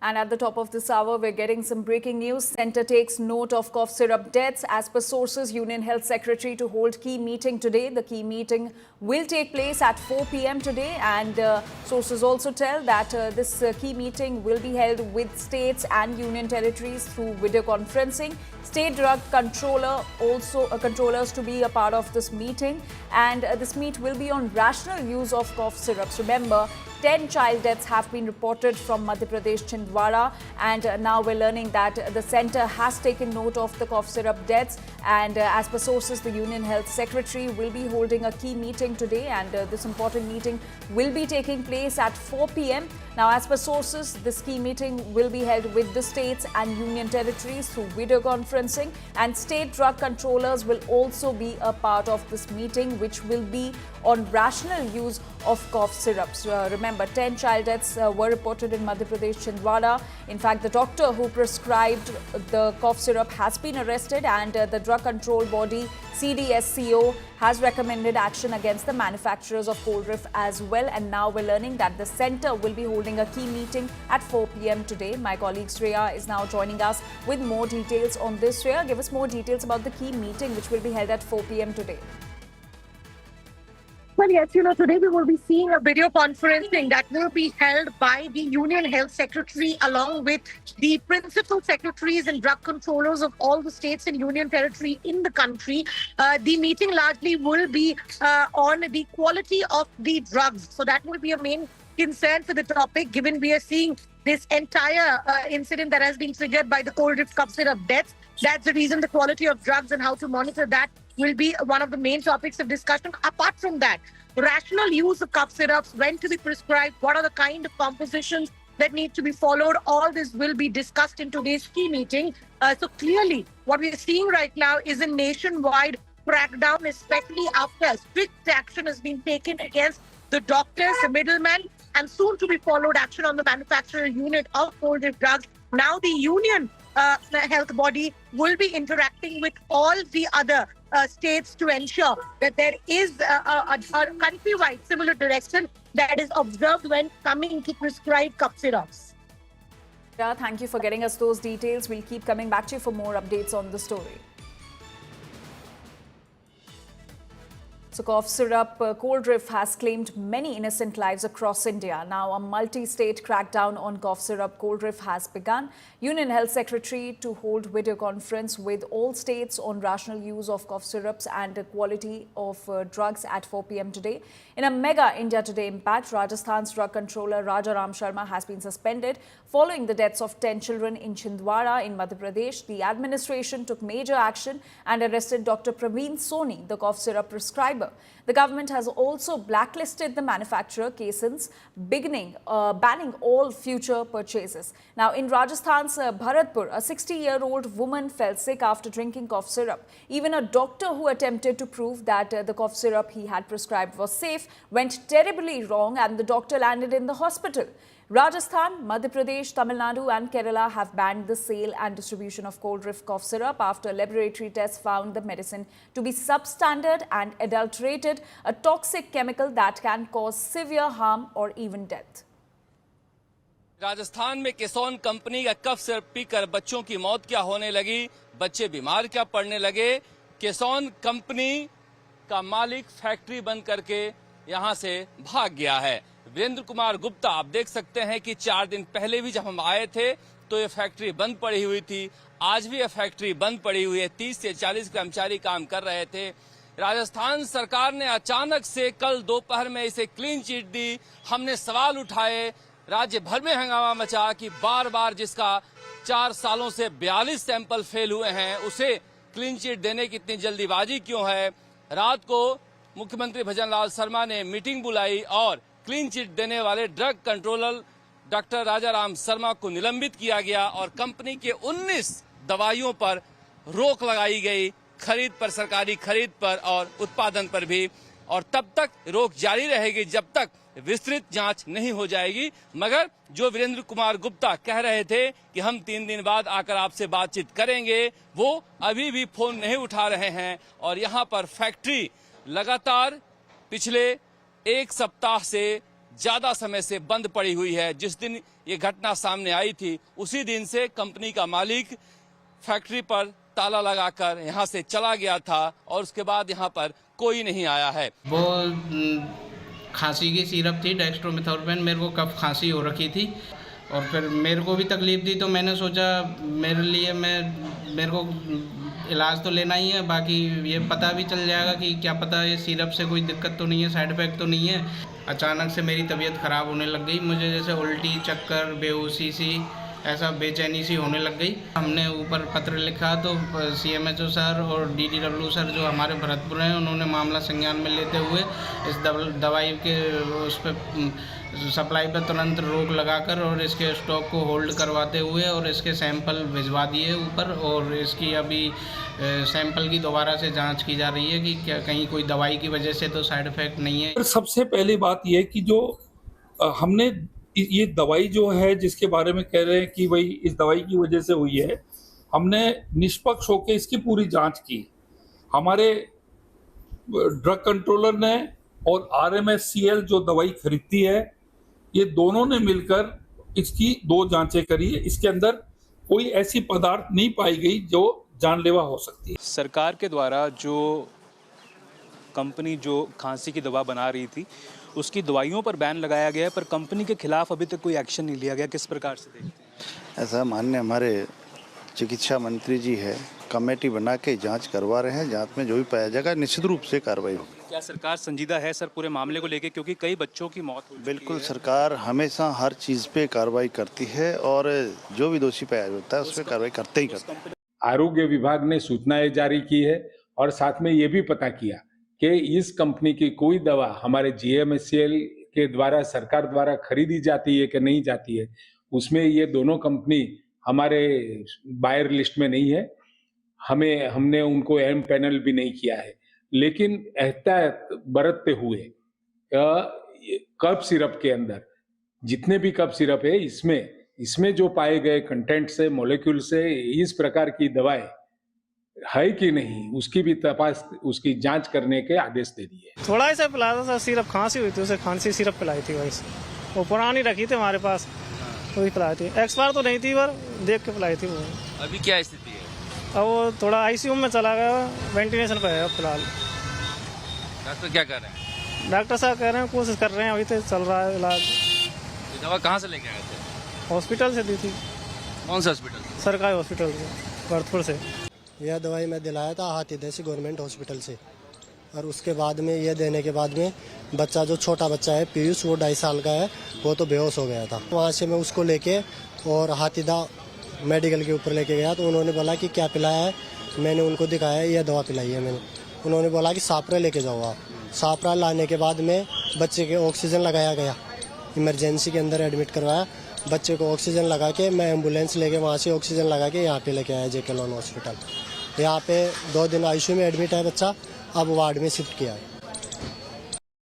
And at the top of this hour, we're getting some breaking news. Centre takes note of cough syrup deaths. As per sources, Union Health Secretary to hold key meeting today. The key meeting will take place at 4 p.m. today. And sources also tell that this key meeting will be held with states and union territories through video conferencing. State drug controllers to be a part of this meeting. And this meet will be on rational use of cough syrups. Remember, 10 child deaths have been reported from Madhya Pradesh, Chhindwara, and now we're learning that the centre has taken note of the cough syrup deaths. And as per sources, the Union Health Secretary will be holding a key meeting today, and this important meeting will be taking place at 4 p.m. Now, as per sources, this key meeting will be held with the states and union territories through video conferencing, and state drug controllers will also be a part of this meeting, which will be on rational use of cough syrups. Remember, 10 child deaths were reported in Madhya Pradesh, Chhindwara. In fact, the doctor who prescribed the cough syrup has been arrested, and the drug control body CDSCO has recommended action against the manufacturers of Coldriff as well. And now we're learning that the centre will be holding a key meeting at 4 p.m. today. My colleague Shreya is now joining us with more details on this. Shreya, give us more details about the key meeting which will be held at 4 p.m. today. Well, yes, today we will be seeing a video conferencing that will be held by the Union Health Secretary along with the principal secretaries and drug controllers of all the states and union territory in the country. The meeting largely will be on the quality of the drugs. So that will be a main concern for the topic, given we are seeing this entire incident that has been triggered by the Coldriff cough syrup deaths. That's the reason the quality of drugs and how to monitor that will be one of the main topics of discussion. Apart from that, rational use of cough syrups, when to be prescribed, what are the kind of compositions that need to be followed, all this will be discussed in today's key meeting. So clearly, what we are seeing right now is a nationwide crackdown, especially after strict action has been taken against the doctors, the middlemen, and soon to be followed action on the manufacturer unit of Coldriff drugs. Now the union health body will be interacting with all the other states to ensure that there is a countrywide similar direction that is observed when coming to prescribe cough syrups. Yeah, thank you for getting us those details. We'll keep coming back to you for more updates on the story. So cough syrup Coldriff has claimed many innocent lives across India. Now a multi-state crackdown on cough syrup Coldriff has begun. Union Health Secretary to hold video conference with all states on rational use of cough syrups and quality of drugs at 4 p.m. today. In a mega India Today impact, Rajasthan's drug controller Rajaram Sharma has been suspended following the deaths of 10 children in Chhindwara in Madhya Pradesh. The administration took major action and arrested Dr. Praveen Soni, the cough syrup prescriber. The government has also blacklisted the manufacturer Caissons, banning all future purchases. Now, in Rajasthan's Bharatpur, a 60-year-old woman fell sick after drinking cough syrup. Even a doctor who attempted to prove that the cough syrup he had prescribed was safe went terribly wrong, and the doctor landed in the hospital. Rajasthan, Madhya Pradesh, Tamil Nadu and Kerala have banned the sale and distribution of Coldriff cough syrup after laboratory tests found the medicine to be substandard and adulterated, a toxic chemical that can cause severe harm or even death. Rajasthan में केसॉन company का cough syrup पीकर बच्चों की मौत क्या होने लगी, बच्चे बीमार क्या पड़ने लगे। केसॉन कंपनी का मालिक फैक्ट्री बंद करके यहां से भाग गया है। वीरेंद्र कुमार गुप्ता, आप देख सकते हैं कि 4 दिन पहले भी जब हम आए थे तो ये फैक्ट्री बंद पड़ी हुई थी। आज भी ये फैक्ट्री बंद पड़ी हुई है। 30 से 40 कर्मचारी काम कर रहे थे। राजस्थान सरकार ने अचानक से कल दोपहर में इसे क्लीन चिट दी। हमने सवाल उठाए, राज्य भर में हंगामा मचा कि बार बार जिसका 4 सालों से 42 सैंपल फेल हुए हैं उसे क्लीन चिट देने की इतनी जल्दीबाजी क्यों है। रात को मुख्यमंत्री भजनलाल शर्मा ने मीटिंग बुलाई और क्लीन चिट देने वाले drug controller doctor Rajaram Sharma को निलंबित किया गया और कंपनी के 19 दवाइयों पर रोक लगाई गई, खरीद पर, सरकारी खरीद पर और उत्पादन पर भी। और तब तक रोक जारी रहेगी जब तक विस्तृत जांच नहीं हो जाएगी। मगर जो वीरेंद्र कुमार गुप्ता कह रहे थे कि हम 3 दिन बाद आकर आपसे बातचीत करेंगे, वो अभी भी फोन नहीं उठा रहे हैं। और यहाँ पर फैक्ट्री लगातार पिछले 1 सप्ताह से ज्यादा समय से बंद पड़ी हुई है। जिस दिन ये घटना सामने आई थी उसी दिन से कंपनी का मालिक फैक्ट्री पर ताला लगाकर यहाँ से चला गया था और उसके बाद यहाँ पर कोई नहीं आया है। वो खांसी की सिरप थी डेक्स्ट्रोमेथोर्पेन, मेरे को कफ खांसी हो रखी थी और फिर मेरे को भी तकलीफ थी, तो मैंने सोचा मेरे को इलाज तो लेना ही है, बाकी ये पता भी चल जाएगा कि क्या पता ये सिरप से कोई दिक्कत तो नहीं है, साइड इफेक्ट तो नहीं है। अचानक से मेरी तबीयत ख़राब होने लग गई, मुझे जैसे उल्टी, चक्कर, बेहोशी सी, ऐसा बेचैनी सी होने लग गई। हमने ऊपर पत्र लिखा तो CMHO सर और DDW सर जो हमारे भरतपुर हैं, उन्होंने मामला संज्ञान में लेते हुए इस दवाई के उस पर सप्लाई पर तुरंत रोक लगाकर और इसके स्टॉक को होल्ड करवाते हुए और इसके सैंपल भिजवा दिए ऊपर, और इसकी अभी सैंपल की दोबारा से जांच की जा रही है कि क्या कहीं कोई दवाई की वजह से तो साइड इफेक्ट नहीं है। सबसे पहली बात यह कि जो हमने ये दवाई जो है जिसके बारे में कह रहे हैं कि भाई इस दवाई की वजह से हुई है, हमने निष्पक्ष होकर इसकी पूरी जांच की। हमारे ड्रग कंट्रोलर ने और RMSCL जो दवाई खरीदती है, ये दोनों ने मिलकर इसकी 2 जांचें करी। इसके अंदर कोई ऐसी पदार्थ नहीं पाई गई जो जानलेवा हो सकती है। सरकार के द्वारा जो कंपनी जो खांसी की दवा बना रही थी उसकी दवाइयों पर बैन लगाया गया है, पर कंपनी के खिलाफ अभी तक कोई एक्शन नहीं लिया गया। किस प्रकार से देखते हैं? ऐसा माननीय हमारे चिकित्सा मंत्री जी है, कमेटी बना के जांच करवा रहे हैं। जांच में जो भी पाया जाएगा निश्चित रूप से कार्रवाई होगी। क्या सरकार संजीदा है सर पूरे मामले को लेकर, क्योंकि कई बच्चों की मौत हुई? बिल्कुल, सरकार हमेशा हर चीज़ पे कार्रवाई करती है और जो भी दोषी पाया जाता है उस पर कार्रवाई करते ही करते हैं। आरोग्य विभाग ने सूचनाएं जारी की है और साथ में ये भी पता किया कि इस कंपनी की कोई दवा हमारे GMSCL के द्वारा सरकार द्वारा खरीदी जाती है कि नहीं जाती है, उसमें ये दोनों कंपनी हमारे बायर लिस्ट में नहीं है। हमने उनको एम पैनल भी नहीं किया है, लेकिन एहतियात बरतते हुए कफ सिरप के अंदर जितने भी कफ सिरप है इसमें जो पाए गए कंटेंट से, मॉलिक्यूल से इस प्रकार की दवाएं है कि नहीं उसकी भी तपास, उसकी जांच करने के आदेश दे दिए। थोड़ा ही सा पिलाया था सिरप, खांसी हुई थी उसे खांसी सिरप पिलाई थी वही से, वो पुरानी रखी थी हमारे पास, वही पिलाई थी। एक्सपायर तो नहीं थी पर देख के पिलाई थी वो। अभी क्या स्थिति है? अब वो थोड़ा ICU में चला गया, वेंटिलेशन पर है फिलहाल। डॉक्टर क्या कर रहे हैं? डॉक्टर साहब कह रहे हैं कोशिश कर रहे हैं, अभी तो चल रहा है इलाज। तो दवा कहाँ से लेके आए थे? हॉस्पिटल से दी थी। कौन सा हॉस्पिटल? सरकारी हॉस्पिटल से, भरतपुर से। यह दवाई मैं दिलाया था हाथीदह गवर्नमेंट हॉस्पिटल से, और उसके बाद में यह देने के बाद में बच्चा जो छोटा बच्चा है पीयूष, वो 2.5 साल का है, वो तो बेहोश हो गया था। वहाँ से मैं उसको लेके और हाथीदह मेडिकल के ऊपर लेके गया, तो उन्होंने बोला कि क्या पिलाया है, मैंने उनको दिखाया यह दवा पिलाई है मैंने। उन्होंने बोला कि सापरा लेके जाओ आप। सापरा लाने के बाद में बच्चे के ऑक्सीजन लगाया गया, इमरजेंसी के अंदर एडमिट करवाया। बच्चे को ऑक्सीजन लगा के मैं एम्बुलेंस लेके वहाँ से ऑक्सीजन लगा के यहाँ पे लेके आया JK लोन हॉस्पिटल। यहाँ पे 2 दिन ICU में एडमिट है बच्चा, अब वार्ड में शिफ्ट किया है।